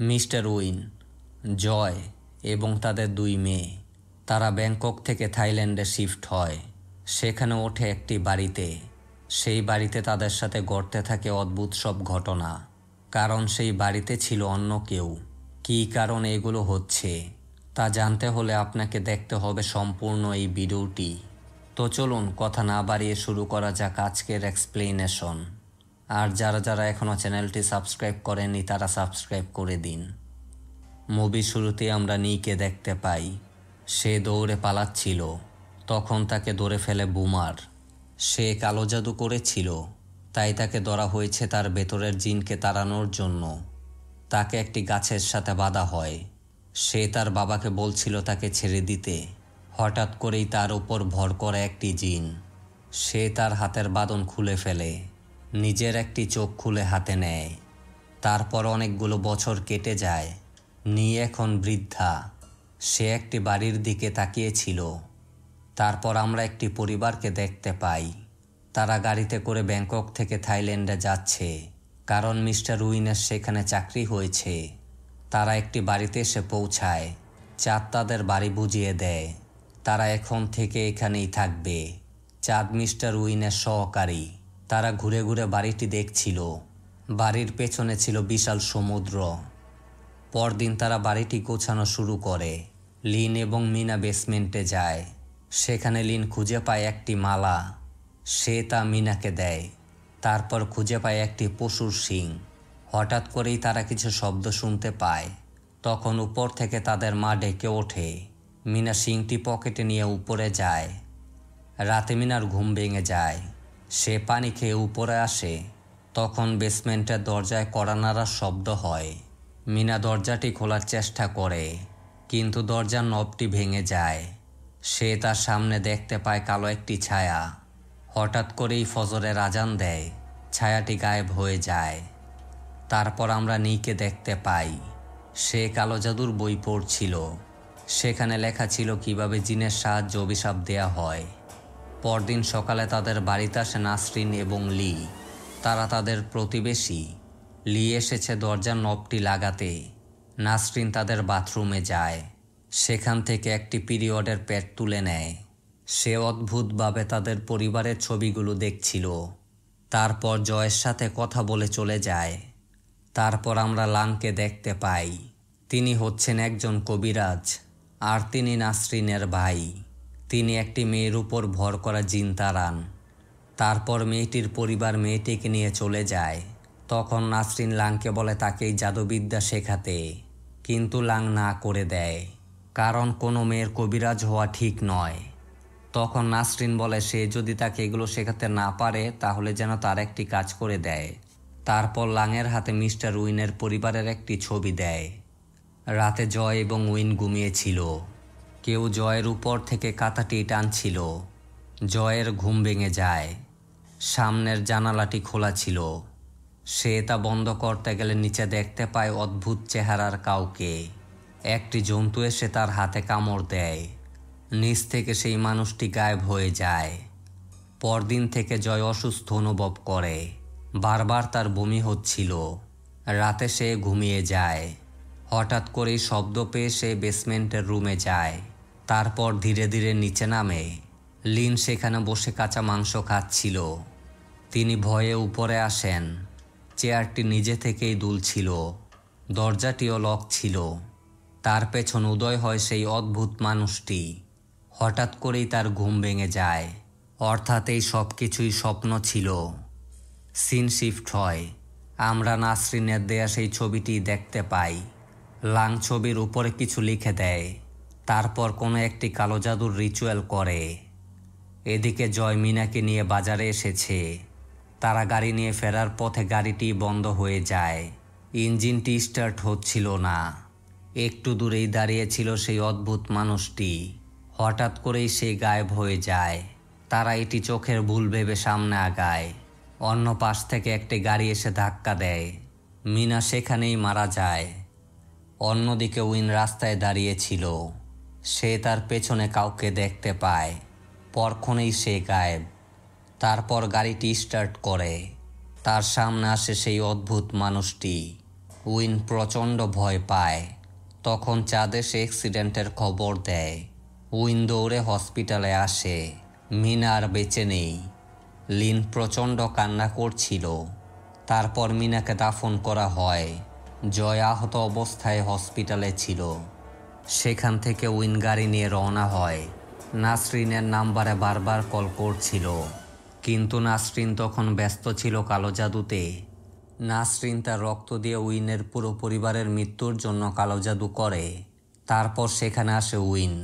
Mister win, জয় এবং তাদের দুই মেয়ে তারা ব্যাংকক থেকে থাইল্যান্ডে শিফট হয়। সেখানে ওঠে একটি বাড়িতে। সেই বাড়িতে তাদের সাথে ঘটতে থাকে অদ্ভুত সব ঘটনা, কারণ সেই বাড়িতে ছিল অন্য কেউ। কী কারণে এগুলো হচ্ছে তা জানতে হলে আপনাকে দেখতে হবে সম্পূর্ণ এই ভিডিওটি। তো চলুন কথা না বাড়িয়ে শুরু করা যাক আজকের এক্সপ্লেনেশন। আর যারা যারা এখনও চ্যানেলটি সাবস্ক্রাইব করেনি তারা সাবস্ক্রাইব করে দিন। মুভি শুরুতে আমরা নিকে দেখতে পাই। সে দৌড়ে পালাচ্ছিল, তখন তাকে ধরে ফেলে বুমার। সে কালো জাদু করেছিল, তাই তাকে ধরা হয়েছে তার ভেতরের জিনকে তাড়ানোর জন্য। তাকে একটি গাছের সাথে বাঁধা হয়। সে তার বাবাকে বলছিল তাকে ছেড়ে দিতে। হঠাৎ করেই তার উপর ভর করে একটি জিন। সে তার হাতের বাঁধন খুলে ফেলে, নিজের একটি চোখ খুলে হাতে নেয়। তারপর অনেকগুলো বছর কেটে যায়। নি এখন বৃদ্ধা। সে একটি বাড়ির দিকে তাকিয়েছিল। তারপর আমরা একটি পরিবারকে দেখতে পাই। তারা গাড়িতে করে ব্যাংকক থেকে থাইল্যান্ডে যাচ্ছে, কারণ মিস্টার উইনের সেখানে চাকরি হয়েছে। তারা একটি বাড়িতে এসে পৌঁছায়। চাঁদ তাদের বাড়ি বুঝিয়ে দেয়। তারা এখন থেকে এখানেই থাকবে। চাঁদ মিস্টার উইনের সহকারী। তারা ঘুরে ঘুরে বাড়িটি দেখছিল। বাড়ির পেছনে ছিল বিশাল সমুদ্র। পরদিন তারা বাড়িটি গোছানো শুরু করে। লিন এবং মিনা বেসমেন্টে যায়। সেখানে লিন খুঁজে পায় একটি মালা। সে তা মিনাকে দেয়। তারপর খুঁজে পায় একটি পশুর শিং। হঠাৎ করেই তারা কিছু শব্দ শুনতে পায়। তখন উপর থেকে তাদের মা ডেকে ওঠে। মিনা শিংটি পকেটে নিয়ে উপরে যায়। রাতে মিনার ঘুম ভেঙে যায়। সে পানি খেয়ে উপরে আসে। তখন বেসমেন্টের দরজায় কড়া নাড়ার শব্দ হয়। মিনা দরজাটি খোলার চেষ্টা করে, কিন্তু দরজার নবটি ভেঙে যায়। সে তার সামনে দেখতে পায় কালো একটি ছায়া। হঠাৎ করেই ফজরের আজান দেয়। ছায়াটি গায়েব হয়ে যায়। তারপর আমরা নিকে দেখতে পাই। সে কালো জাদুর বই পড়ছিল। সেখানে লেখা ছিল কিভাবে জিনের সাহায্যে অভিশাপ দেয়া হয়। পরদিন সকালে তাদের বাড়িতে আসে নাসরিন এবং লি। তারা তাদের প্রতিবেশী। লি এসেছে দরজার নবটি লাগাতে। নাসরিন তাদের বাথরুমে যায়। সেখান থেকে একটি পিরিয়ডের প্যাড তুলে নেয়। সে অদ্ভুতভাবে তাদের পরিবারের ছবিগুলো দেখছিল। তারপর জয়ের সাথে কথা বলে চলে যায়। তারপর আমরা লাংকে দেখতে পাই। তিনি হচ্ছেন একজন কবিরাজ, আর তিনি নাসরিনের ভাই। তিনি একটি মেয়ের উপর ভর করা জিন তাড়ান। তারপর মেয়েটির পরিবার মেয়েটিকে নিয়ে চলে যায়। তখন নাসরিন লাংকে বলে তাকেই জাদুবিদ্যা শেখাতে, কিন্তু লাং না করে দেয়, কারণ কোনো মেয়ের কবিরাজ হওয়া ঠিক নয়। তখন নাসরিন বলে সে যদি তাকে এগুলো শেখাতে না পারে তাহলে যেন তার একটি কাজ করে দেয়। তারপর লাংয়ের হাতে মিস্টার উইনের পরিবারের একটি ছবি দেয়। রাতে জয় এবং উইন ঘুমিয়েছিল। কেউ জয়ের উপর থেকে কাঁথাটি টানছিল। জয়ের ঘুম ভেঙে যায়। সামনের জানালাটি খোলা ছিল। সে তা বন্ধ করতে গেলে নিচে দেখতে পায় অদ্ভুত চেহারার কাউকে। একটি জন্তু এসে তার হাতে কামড় দেয়। নিচ থেকে সেই মানুষটি গায়েব হয়ে যায়। পরদিন থেকে জয় অসুস্থ অনুভব করে। বারবার তার বমি হচ্ছিল। রাতে সে ঘুমিয়ে যায়। হঠাৎ করেই শব্দ পেয়ে সে বেসমেন্টের রুমে যায়। তারপর ধীরে ধীরে নিচে নামে। লিন সেখানে বসে কাঁচা মাংস খাচ্ছিল। তিনি ভয়ে উপরে আসেন। চেয়ারটি নিজে থেকেই দুলছিল। দরজাটিও লক ছিল। তার পেছন উদয় হয় সেই অদ্ভুত মানুষটি। হঠাৎ করেই তার ঘুম ভেঙে যায়, অর্থাৎ এই সব কিছুই স্বপ্ন ছিল। সিন শিফট হয়। আমরা নাসরিনের দেয়া সেই ছবিটি দেখতে পাই। লাং ছবির উপরে কিছু লিখে দেয়। তারপর কোনো একটি কালো জাদুর রিচুয়াল করে। এদিকে জয় মিনাকে নিয়ে বাজারে এসেছে। তারা গাড়ি নিয়ে ফেরার পথে গাড়িটি বন্ধ হয়ে যায়। ইঞ্জিনটি স্টার্ট হচ্ছিল না। একটু দূরেই দাঁড়িয়েছিল সেই অদ্ভুত মানুষটি। হঠাৎ করেই সে গায়েব হয়ে যায়। তারা এটি চোখের ভুল ভেবে সামনে আগায়। অন্য পাশ থেকে একটি গাড়ি এসে ধাক্কা দেয়। মিনা সেখানেই মারা যায়। অন্যদিকে উইন রাস্তায় দাঁড়িয়েছিল। সে তার পেছনে কাউকে দেখতে পায়। পরক্ষণেই সে গায়েব। তারপর গাড়িটি স্টার্ট করে। তার সামনে আসে সেই অদ্ভুত মানুষটি। উইন প্রচণ্ড ভয় পায়। তখন চাঁদ এসে অ্যাক্সিডেন্টের খবর দেয়। উইন দৌড়ে হসপিটালে আসে। মিনা আর বেঁচে নেই। লিন প্রচণ্ড কান্না করছিল। তারপর মিনাকে দাফন করা হয়। জয় আহত অবস্থায় হসপিটালে ছিল। সেখান থেকে উইন গাড়ি নিয়ে রওনা হয়। নাসরিনের নাম্বারে বারবার কল করছিল, কিন্তু নাসরিন তখন ব্যস্ত ছিল কালো জাদুতে। নাসরিন তার রক্ত দিয়ে উইনের পুরো পরিবারের মৃত্যুর জন্য কালো জাদু করে। তারপর সেখানে আসে উইন।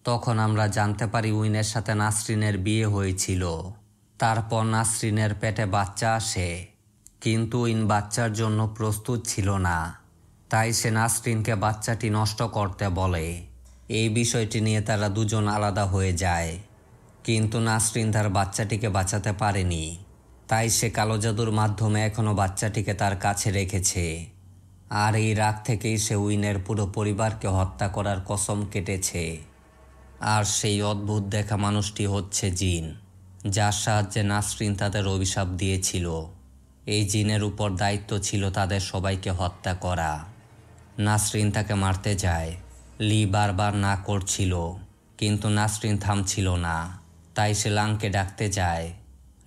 তখন আমরা জানতে পারি উইনের সাথে নাসরিনের বিয়ে হয়েছিল। তারপর নাসরিনের পেটে বাচ্চা আসে, কিন্তু উইন বাচ্চার জন্য প্রস্তুত ছিল না। তাই সে নাসরিনকে বাচ্চাটি নষ্ট করতে বলে। এই বিষয়টি নিয়ে তারা দুজন আলাদা হয়ে যায়, কিন্তু নাসরিন তার বাচ্চাটিকে বাঁচাতে পারেনি। তাই সে কালো জাদুর মাধ্যমে এখনও বাচ্চাটিকে তার কাছে রেখেছে। আর এই রাগ থেকেই সে উইনের পুরো পরিবারকে হত্যা করার কসম কেটেছে। আর সেই অদ্ভুত দেখা মানুষটি হচ্ছে জিন, যার সাহায্যে নাসরিন তাদের অভিশাপ দিয়েছিল। এই জিনের উপর দায়িত্ব ছিল তাদের সবাইকে হত্যা করা। নাসরিন তাকে মারতে যায়। লি বারবার না করছিল, কিন্তু নাসরিন থামছিল না। তাই সে লাংকে ডাকতে যায়।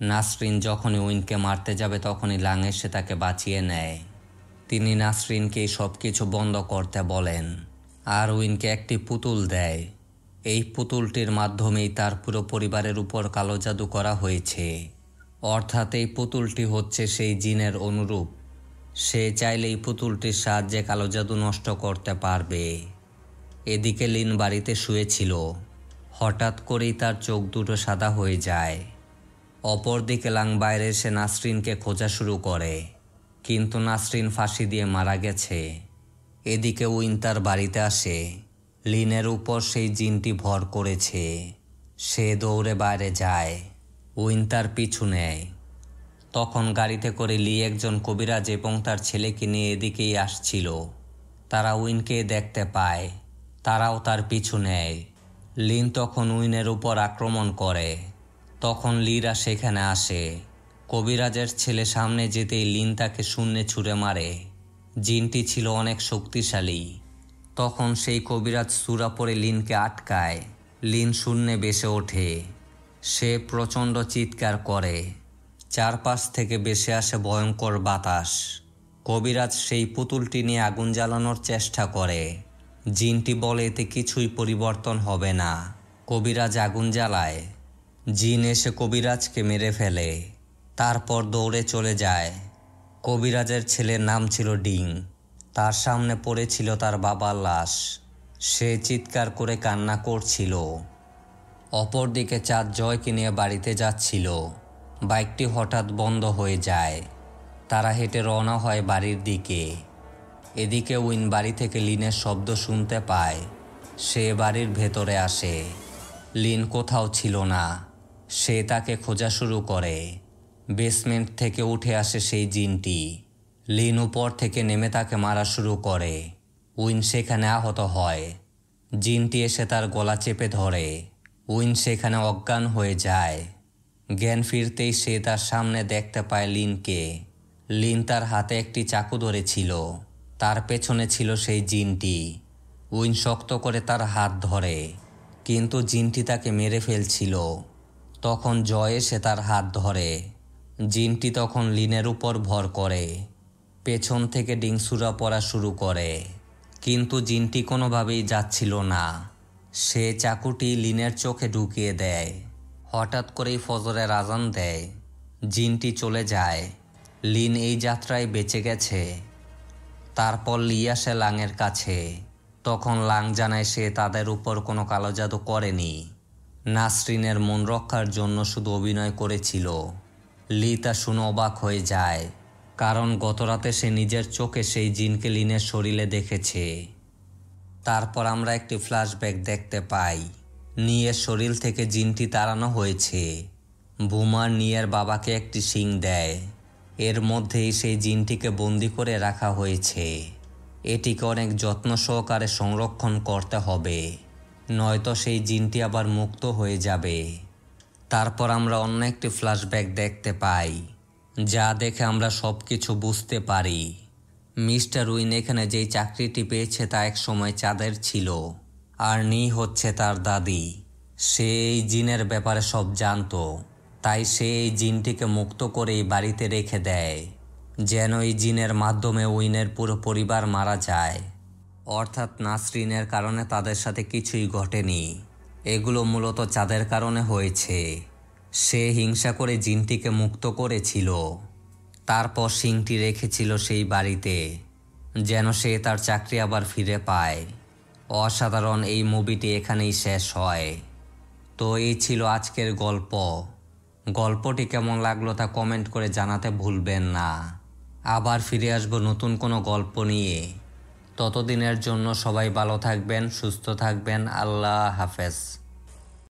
নাসরিন যখনই উইনকে মারতে যাবে তখনই লাং এসে তাকে বাঁচিয়ে নেয়। তিনি নাসরিনকে সব কিছু বন্ধ করতে বলেন, আর উইনকে একটি পুতুল দেয়। এই পুতুলটির মাধ্যমেই তার পুরো পরিবারের উপর কালো জাদু করা হয়েছে। অর্থাৎ এই পুতুলটি হচ্ছে সেই জিনের অনুরূপ। সে চাইলে এই পুতুলটির সাহায্যে কালো জাদু নষ্ট করতে পারবে। এদিকে লিন বাড়িতে শুয়েছিল। হঠাৎ করেই তার চোখ দুটো সাদা হয়ে যায়। অপরদিকে লাং বাইরে এসে নাসরিনকে খোঁজা শুরু করে, কিন্তু নাসরিন ফাঁসি দিয়ে মারা গেছে। এদিকে উইন তার বাড়িতে আসে। লিনের উপর সেই জিনটি ভর করেছে। সে দৌড়ে বাইরে যায়। উইন তার পিছু নেয়। তখন গাড়িতে করে লি একজন কবিরাজ এবং তার ছেলেকে নিয়ে এদিকেই আসছিল। তারা উইনকে দেখতে পায়। তারাও তার পিছু নেয়। লিন তখন উইনের উপর আক্রমণ করে। তখন লিরা সেখানে আসে। কবিরাজের ছেলে সামনে যেতেই লিন তাকে শূন্যে ছুঁড়ে মারে। জিনটি ছিল অনেক শক্তিশালী। তখন সেই কবিরাজ সূরা পড়ে লিনকে আটকায়। লিন শূন্যে ভেসে ওঠে। সে প্রচণ্ড চিৎকার করে। চারপাশ থেকে ভেসে আসে ভয়ঙ্কর বাতাস। কবিরাজ সেই পুতুলটি নিয়ে আগুন জ্বালানোর চেষ্টা করে। জিনটি বলে এতে কিছুই পরিবর্তন হবে না। কবিরাজ আগুন জ্বালায়। জিন এসে কবিরাজকে মেরে ফেলে। তারপর দৌড়ে চলে যায়। কবিরাজের ছেলের নাম ছিল ডিং। তার সামনে পড়েছিল তার বাবার লাশ। সে চিৎকার করে কান্না করছিল। অপরদিকে চাঁদ জয়কে নিয়ে বাড়িতে যাচ্ছিল। বাইকটি হঠাৎ বন্ধ হয়ে যায়। তারা হেঁটে রওনা হয় বাড়ির দিকে। এদিকে উইন বাড়ি থেকে লিনের শব্দ শুনতে পায়। সে বাড়ির ভেতরে আসে। লিন কোথাও ছিল না। সে তাকে খোঁজা শুরু করে। বেসমেন্ট থেকে উঠে আসে সেই জিনটি। লিন উপর থেকে নেমে তাকে মারা শুরু করে। উইন সেখানে আহত হয়। জিনটি এসে তার গলা চেপে ধরে। উইন সেখানে অজ্ঞান হয়ে যায়। জ্ঞান ফিরতেই সে তার সামনে দেখতে পায় লিনকে। লিন তার হাতে একটি চাকু ধরেছিল। তার পেছনে ছিল সেই জিনটি। উইন শক্ত করে তার হাত ধরে, কিন্তু জিনটি তাকে মেরে ফেলছিল। তখন জয় এসে তার হাত ধরে। জিনটি তখন লিনের উপর ভর করে। পেছন থেকে ডিংসুরা পড়া শুরু করে, কিন্তু জিনটি কোনোভাবেই যাচ্ছিল না। সে চাকুটি লিনের চোখে ঢুকিয়ে দেয়। হঠাৎ করেই ফজরের আজান দেয়। জিনটি চলে যায়। লিন এই যাত্রায় বেঁচে গেছে। তারপর লি আসে লাংয়ের কাছে। তখন লাং জানায় সে তাদের উপর কোনো কালো জাদু করেনি। নাসরিনের মন রক্ষার জন্য শুধু অভিনয় করেছিল। লি তা শুনে অবাক হয়ে যায়, কারণ গতরাতে সে নিজের চোখে সেই জিনকে লিনের শরীরে দেখেছে। তারপর আমরা একটি ফ্ল্যাশব্যাক দেখতে পাই। নিয়ের শরীর থেকে জিনটি তাড়ানো হয়েছে। বুমার নিয়ের বাবাকে একটি শিং দেয়। এর মধ্যেই সেই জিনটিকে বন্দি করে রাখা হয়েছে। এটিকে অনেক যত্ন সহকারে সংরক্ষণ করতে হবে, নয়তো সেই জিনটি আবার মুক্ত হয়ে যাবে। তারপর আমরা অন্য একটি ফ্ল্যাশব্যাক দেখতে পাই, যা দেখে আমরা সব কিছু বুঝতে পারি। মিস্টার উইন এখানে যেই চাকরিটি পেয়েছে তা এক সময় চাঁদের ছিল, আর নি হচ্ছে তার দাদি। সে এই জিনের ব্যাপারে সব জানতো, তাই সে এই জিনটিকে মুক্ত করে এই বাড়িতে রেখে দেয়, যেন এই জিনের মাধ্যমে উইনের পুরো পরিবার মারা যায়। অর্থাৎ নাসরিনের কারণে তাদের সাথে কিছুই ঘটেনি, এগুলো মূলত চাঁদের কারণে হয়েছে। সে হিংসা করে জিনটিকে মুক্ত করেছিল, তারপর সিংটি রেখেছিল সেই বাড়িতে, যেন সে তার চাকরি আবার ফিরে পায়। অসাধারণ এই মুভিটি এখানেই শেষ হয়। তো এই ছিল আজকের গল্প। গল্পটি কেমন লাগলো তা কমেন্ট করে জানাতে ভুলবেন না। আবার ফিরে আসবো নতুন কোনো গল্প নিয়ে। ততদিনের জন্য সবাই ভালো থাকবেন, সুস্থ থাকবেন। আল্লাহ হাফেজ।